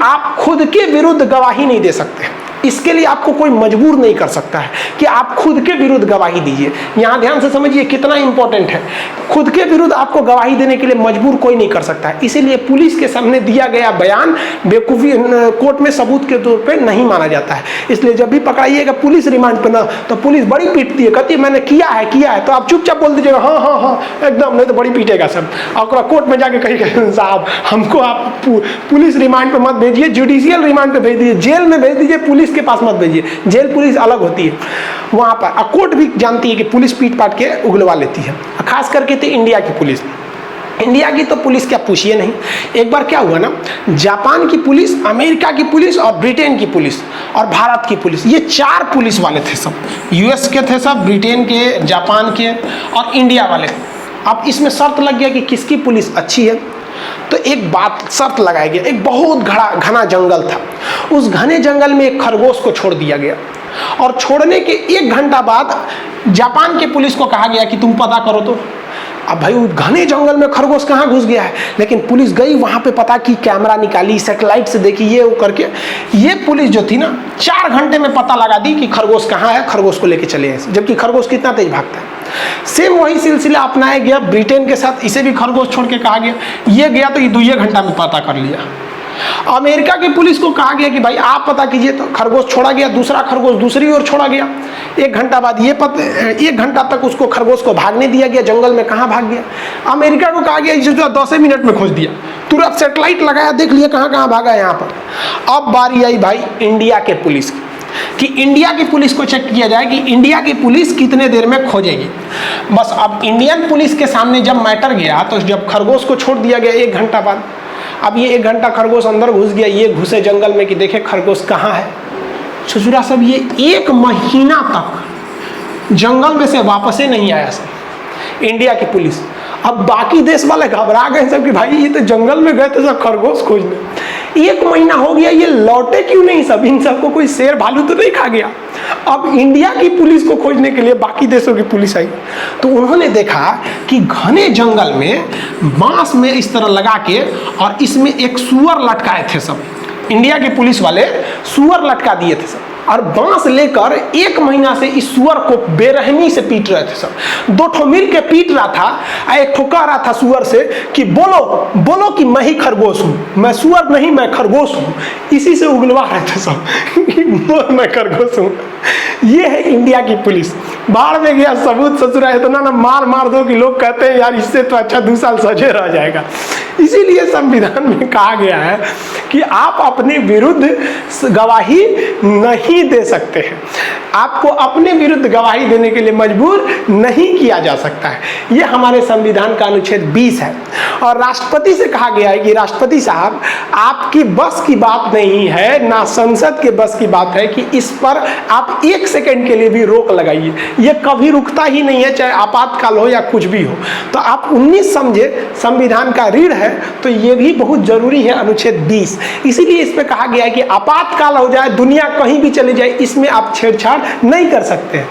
आप खुद के विरुद्ध गवाही नहीं दे सकते। इसके लिए आपको कोई मजबूर नहीं कर सकता है कि आप खुद के विरुद्ध गवाही दीजिए। यहां ध्यान से समझिए कितना इंपॉर्टेंट है। खुद के विरुद्ध आपको गवाही देने के लिए मजबूर कोई नहीं कर सकता है। इसीलिए पुलिस के सामने दिया गया बयान बेवकूफी कोर्ट में सबूत के तौर पे नहीं माना जाता है। इसलिए जब भी पकड़ाइएगा पुलिस रिमांड पे ना, तो पुलिस बड़ी पीटती है, कहती है मैंने किया है तो आप चुपचाप बोल दीजिएगा हाँ हाँ हाँ एकदम, नहीं तो बड़ी पीटेगा सब। और कोर्ट में जाके कहिएगा साहब हमको आप पुलिस रिमांड पे मत भेजिए, जुडिशियल रिमांड पे भेज दीजिए, जेल में भेज दीजिए, पुलिस के पास मत भेजिए। जेल पुलिस अलग होती है वहां पर। कोर्ट भी जानती है कि पुलिस पीट पाट के उगलवा लेती है, खास करके तो इंडिया की पुलिस। इंडिया की तो पुलिस क्या पूछिए नहीं। एक बार क्या हुआ ना, जापान की पुलिस, अमेरिका की पुलिस और ब्रिटेन की पुलिस और भारत की पुलिस, ये 4 पुलिस वाले थे सब। यूएस के थे सब, ब्रिटेन के, जापान के और इंडिया वाले। अब इसमें शर्त लग गया कि किसकी पुलिस अच्छी है। तो एक बात शर्त लगाया गया, एक बहुत घना जंगल था, उस घने जंगल में एक खरगोश को छोड़ दिया गया और छोड़ने के 1 घंटा बाद जापान के पुलिस को कहा गया कि तुम पता करो तो। अब भाई घने जंगल में खरगोश कहाँ घुस गया है, लेकिन पुलिस गई वहां पे, पता की, कैमरा निकाली, सैटेलाइट से देखी, ये वो करके ये पुलिस जो थी ना 4 घंटे में पता लगा दी कि खरगोश कहाँ है, खरगोश को लेके चले हैं। जबकि खरगोश कितना तेज भागता है। सेम वही सिलसिला अपनाया गया ब्रिटेन के साथ, इसे भी खरगोश छोड़ के कहा गया, ये गया तो ये 2 घंटा में पता कर लिया। अमेरिका की पुलिस को कहा गया कि भाई आप पता कीजिए, तो खरगोश छोड़ा गया, दूसरा खरगोश दूसरी ओर छोड़ा गया। 1 घंटा बाद 1 घंटा तक उसको खरगोश को भागने दिया गया, जंगल में कहाँ भाग गया। अमेरिका को कहा गया इसे 10 मिनट में खोज दिया, तुरंत सैटेलाइट लगाया, देख लिया कहाँ कहाँ भागा है यहाँ पर। अब बारी आई भाई इंडिया के पुलिस की, कि इंडिया की पुलिस को चेक किया जाए कि इंडिया की पुलिस कितने देर में खोजेगी। बस अब इंडियन पुलिस के सामने जब मैटर गया, तो जब खरगोश को छोड़ दिया गया 1 घंटा बाद, अब ये 1 घंटा खरगोश अंदर घुस गया, ये घुसे जंगल में कि देखे खरगोश कहाँ है। ससुरा सब ये 1 महीना तक जंगल में से वापस ही नहीं आया सब इंडिया की पुलिस। अब बाकी देश वाले घबरा गए सब कि भाई ये तो जंगल में गए थे सब खरगोश खोजने, 1 महीना हो गया, ये लौटे क्यों नहीं सब, इन सबको कोई शेर भालू तो नहीं खा गया। अब इंडिया की पुलिस को खोजने के लिए बाकी देशों की पुलिस आई, तो उन्होंने देखा कि घने जंगल में बांस में इस तरह लगा के और इसमें एक सुअर लटकाए थे सब। इंडिया के पुलिस वाले सुअर लटका दिए थे सब, और बांस लेकर 1 महीना से इस सुअर को बेरहमी से पीट रहे थे सब। 2 ठो मिल के पीट रहा था, एक ठो कह रहा था सुअर से कि बोलो बोलो कि मैं ही खरगोश हूँ, मैं सुअर नहीं मैं खरगोश हूँ। इसी से उगलवा रहे थे सब बोल मैं खरगोश हूँ। ये है इंडिया की पुलिस। बाढ़ में गया सबूत ससुरा इतना ना मार दो कि लोग कहते हैं यार इससे तो अच्छा 2 साल सजे रह जाएगा। इसीलिए संविधान में कहा गया है कि आप अपने विरुद्ध गवाही नहीं दे सकते हैं, आपको अपने विरुद्ध गवाही देने के लिए मजबूर नहीं किया जा सकता है। ये हमारे संविधान का अनुच्छेद 20 है। और राष्ट्रपति से कहा गया है कि राष्ट्रपति साहब आपकी बस की बात नहीं है, ना संसद के बस की बात है कि इस पर आप 1 सेकंड के लिए भी रोक लगाइए। ये कभी रुकता ही नहीं है, चाहे आपातकाल हो या कुछ भी हो। तो आप 19 समझे, संविधान का रीढ़ है, तो ये भी बहुत जरूरी है अनुच्छेद 20। इसीलिए इस पे कहा गया है कि आपातकाल हो जाए, दुनिया कहीं भी चली जाए, इसमें आप छेड़छाड़ नहीं कर सकते हैं।